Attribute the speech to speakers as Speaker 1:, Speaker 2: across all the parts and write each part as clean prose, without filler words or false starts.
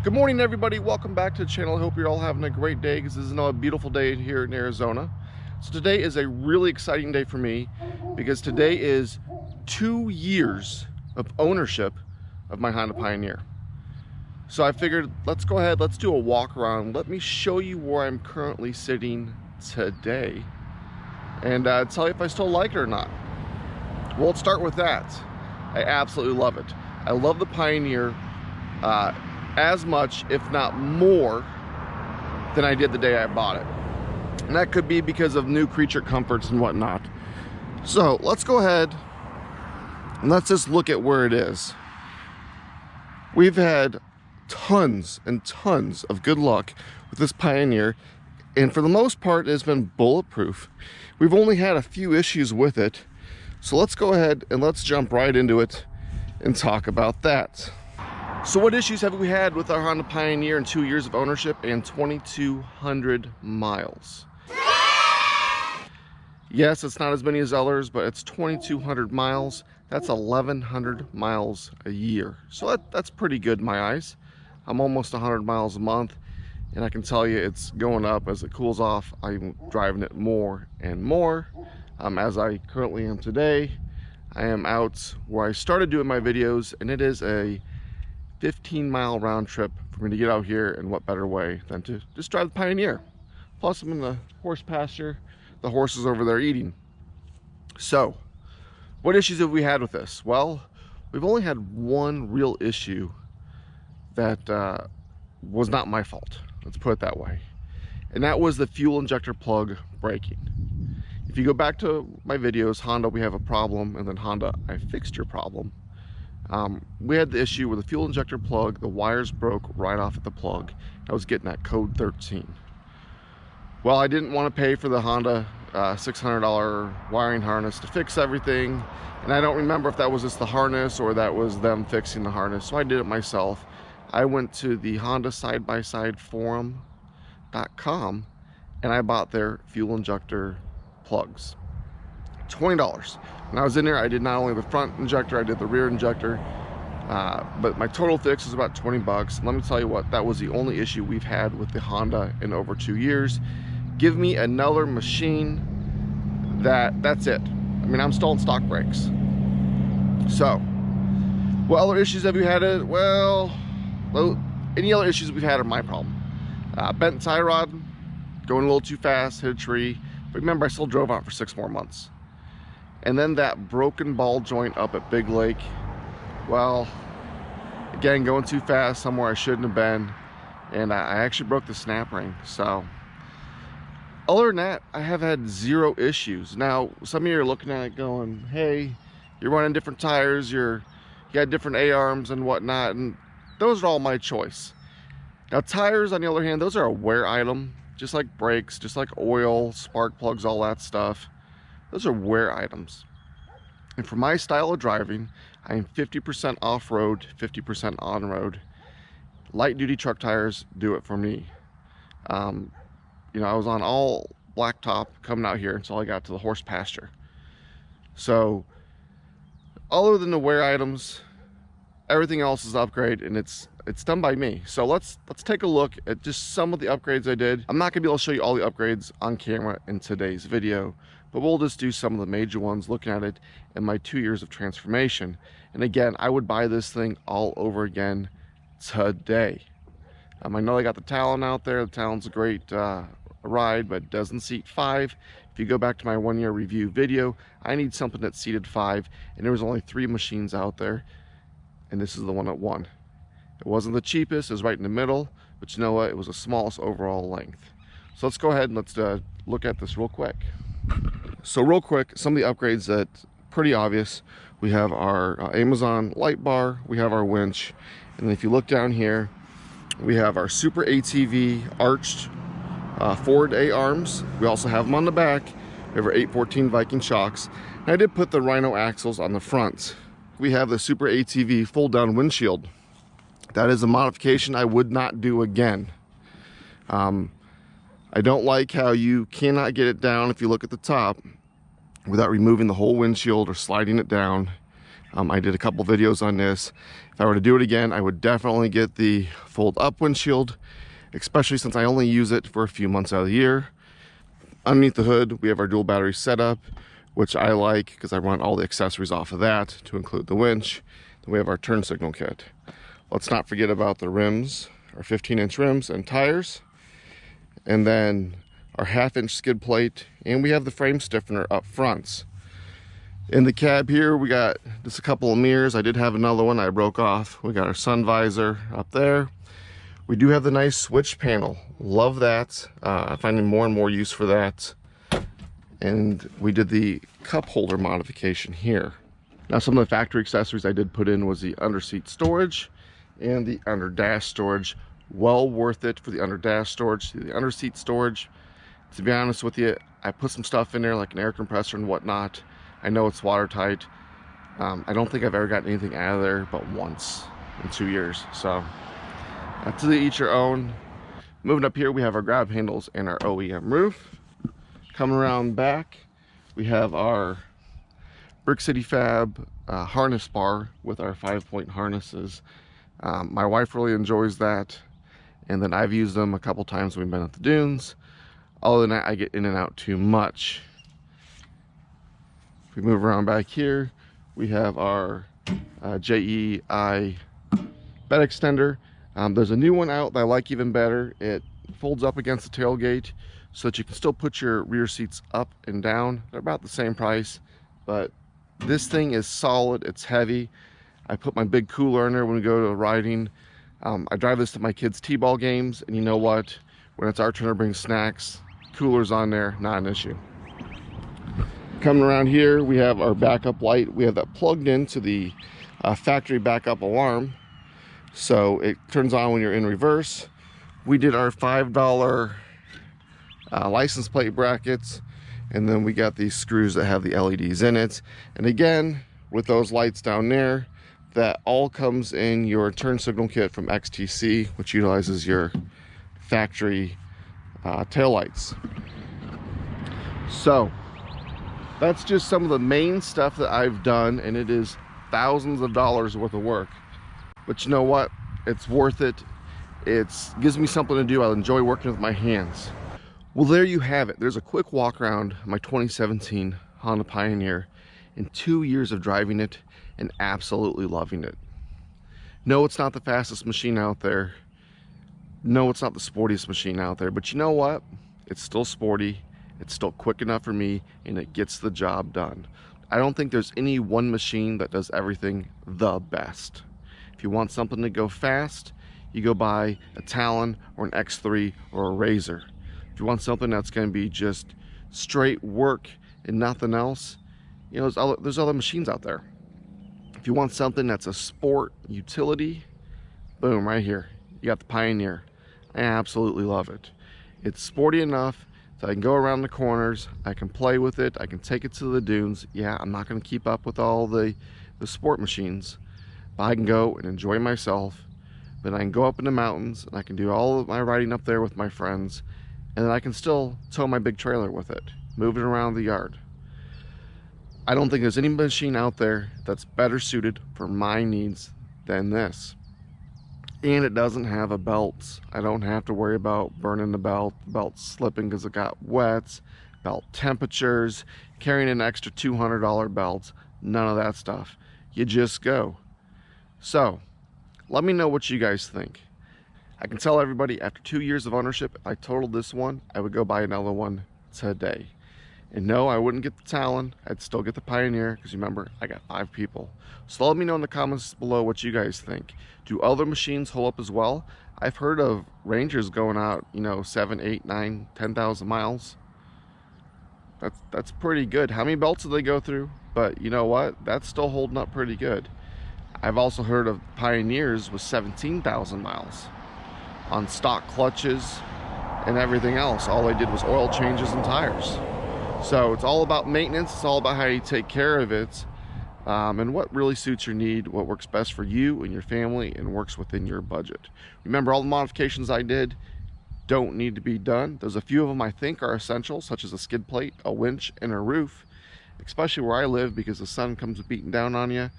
Speaker 1: Good morning, everybody. Welcome back to the channel. I hope you're all having a great day because this is another beautiful day here in Arizona. So today is a really exciting day for me because today is 2 years of ownership of my Honda Pioneer. So I figured let's go ahead, let's do a walk around. Let me show you where I'm currently sitting today and tell you if I still like it or not. Well, let's start with that. I absolutely love it. I love the Pioneer as much, if not more, than I did the day I bought it. And that could be because of new creature comforts and whatnot. So let's go ahead and let's just look at where it is. We've had tons and tons of good luck with this Pioneer, and for the most part it's been bulletproof. We've only had a few issues with it, so let's go ahead and let's jump right into it and talk about that. So what issues have we had with our Honda Pioneer in 2 years of ownership and 2,200 miles? Yes, it's not as many as others, but it's 2,200 miles. That's 1,100 miles a year. So that's pretty good in my eyes. I'm almost 100 miles a month, and I can tell you it's going up as it cools off. I'm driving it more and more. As I currently am today, I am out where I started doing my videos, and it is a 15-mile round trip for me to get out here, and what better way than to just drive the Pioneer. Plus I'm in the horse pasture, the horses over there eating. So what issues have we had with this? Well, we've only had one real issue that was not my fault, let's put it that way, and that was the fuel injector plug breaking. If you go back to my videos, Honda, we have a problem, and then Honda, I fixed your problem. We had the issue with the fuel injector plug. The wires broke right off at the plug. I was getting that code 13. Well, I didn't want to pay for the Honda $600 wiring harness to fix everything, and I don't remember if that was just the harness or that was them fixing the harness, so I did it myself. I went to the Honda side-by-side forum.com and I bought their fuel injector plugs. $20. When I was in there, I did not only the front injector, I did the rear injector, but my total fix was about 20 bucks. Let me tell you what, that was the only issue we've had with the Honda in over 2 years. Give me another machine that's it. I mean, I'm still in stock brakes. So what other issues have you had? Well, any other issues we've had are my problem. Bent tie rod, going a little too fast, hit a tree. But remember, I still drove on it for 6 more months. And then that broken ball joint up at Big Lake. Well, again, going too fast somewhere I shouldn't have been, and I actually broke the snap ring. So other than that, I have had 0 issues. Now, some of you are looking at it going, hey, you're running different tires, you got different A-arms and whatnot, and those are all my choice. Now, tires, on the other hand, those are a wear item, just like brakes, just like oil, spark plugs, all that stuff. Those are wear items. And for my style of driving, I am 50% off-road, 50% on-road. Light duty truck tires do it for me. You know, I was on all blacktop coming out here until I got to the horse pasture. So other than the wear items, everything else is upgrade, and it's done by me. So let's take a look at just some of the upgrades I did. I'm not gonna be able to show you all the upgrades on camera in today's video, but we'll just do some of the major ones, looking at it in my 2 years of transformation. And again, I would buy this thing all over again today. I know they got the Talon out there. The Talon's a great ride, but it doesn't seat 5. If you go back to my 1-year review video, I need something that seated 5, and there was only 3 machines out there, and this is the one that won. It wasn't the cheapest, it was right in the middle, but you know what, it was the smallest overall length. So let's go ahead and let's look at this real quick. So real quick, some of the upgrades that pretty obvious. We have our Amazon light bar, we have our winch, and then if you look down here, we have our Super ATV arched forward A-arms. We also have them on the back. We have our 814 Viking shocks. And I did put the Rhino axles on the front. We have the Super ATV fold down windshield. That is a modification I would not do again. I don't like how you cannot get it down if you look at the top without removing the whole windshield or sliding it down. I did a couple videos on this. If I were to do it again, I would definitely get the fold up windshield, especially since I only use it for a few months out of the year. Underneath the hood, we have our dual battery setup, which I like because I run all the accessories off of that to include the winch. Then we have our turn signal kit. Let's not forget about the rims, our 15-inch rims and tires, and then our 1/2-inch skid plate, and we have the frame stiffener up front. In the cab here, we got just a couple of mirrors. I did have another one I broke off. We got our sun visor up there. We do have the nice switch panel. Love that. I'm finding more and more use for that. And we did the cup holder modification here. Now, some of the factory accessories I did put in was the under seat storage and the under dash storage. Well worth it for the under dash storage. The under seat storage, to be honest with you, I put some stuff in there like an air compressor and whatnot. I know it's watertight. I don't think I've ever gotten anything out of there but once in 2 years. So to each your own. Moving up here, we have our grab handles and our OEM roof. Coming around back, we have our Brick City Fab harness bar with our 5-point harnesses. My wife really enjoys that, and then I've used them a couple times when we've been at the dunes. Other than that, I get in and out too much. If we move around back here, we have our JEI bed extender. There's a new one out that I like even better. It folds up against the tailgate so that you can still put your rear seats up and down. They're about the same price, but this thing is solid. It's heavy. I put my big cooler in there when we go to riding. I drive this to my kids' t-ball games, and you know what? When it's our turn to bring snacks, cooler's on there, not an issue. Coming around here, we have our backup light. We have that plugged into the factory backup alarm, so it turns on when you're in reverse. We did our $5 license plate brackets, and then we got these screws that have the LEDs in it. And again, with those lights down there, that all comes in your turn signal kit from XTC, which utilizes your factory tail lights. So that's just some of the main stuff that I've done, and it is thousands of dollars worth of work. But you know what? It's worth it. It gives me something to do. I enjoy working with my hands. Well, there you have it. There's a quick walk around my 2017 Honda Pioneer in 2 years of driving it and absolutely loving it. No, it's not the fastest machine out there. No, it's not the sportiest machine out there, but you know what? It's still sporty. It's still quick enough for me, and it gets the job done. I don't think there's any one machine that does everything the best. If you want something to go fast, you go buy a Talon or an X3 or a Razor. If you want something that's going to be just straight work and nothing else, you know, there's other machines out there. If you want something that's a sport utility, boom, right here. You got the Pioneer. I absolutely love it. It's sporty enough so I can go around the corners, I can play with it, I can take it to the dunes. Yeah, I'm not going to keep up with all the sport machines, but I can go and enjoy myself. Then I can go up in the mountains and I can do all of my riding up there with my friends, and then I can still tow my big trailer with it, move it around the yard. I don't think there's any machine out there that's better suited for my needs than this. And it doesn't have a belt. I don't have to worry about burning the belt slipping because it got wet, belt temperatures, carrying an extra $200 belt, none of that stuff. You just go. So, let me know what you guys think. I can tell everybody after 2 years of ownership, if I totaled this one, I would go buy another one today. And no, I wouldn't get the Talon. I'd still get the Pioneer, because remember, I got 5 people. So let me know in the comments below what you guys think. Do other machines hold up as well? I've heard of Rangers going out, you know, 7, 8, 9, 10,000 miles. That's pretty good. How many belts do they go through? But you know what? That's still holding up pretty good. I've also heard of Pioneers with 17,000 miles on stock clutches and everything else. All they did was oil changes and tires. So it's all about maintenance. It's all about how you take care of it, and what really suits your need, what works best for you and your family and works within your budget. Remember, all the modifications I did don't need to be done. There's a few of them I think are essential, such as a skid plate, a winch, and a roof, especially where I live because the sun comes beating down on you.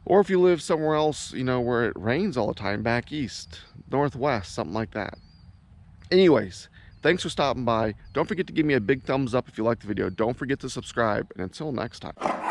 Speaker 1: Or if you live somewhere else, you know, where it rains all the time, back east, northwest, something like that. Anyways, thanks for stopping by. Don't forget to give me a big thumbs up if you liked the video. Don't forget to subscribe, and until next time.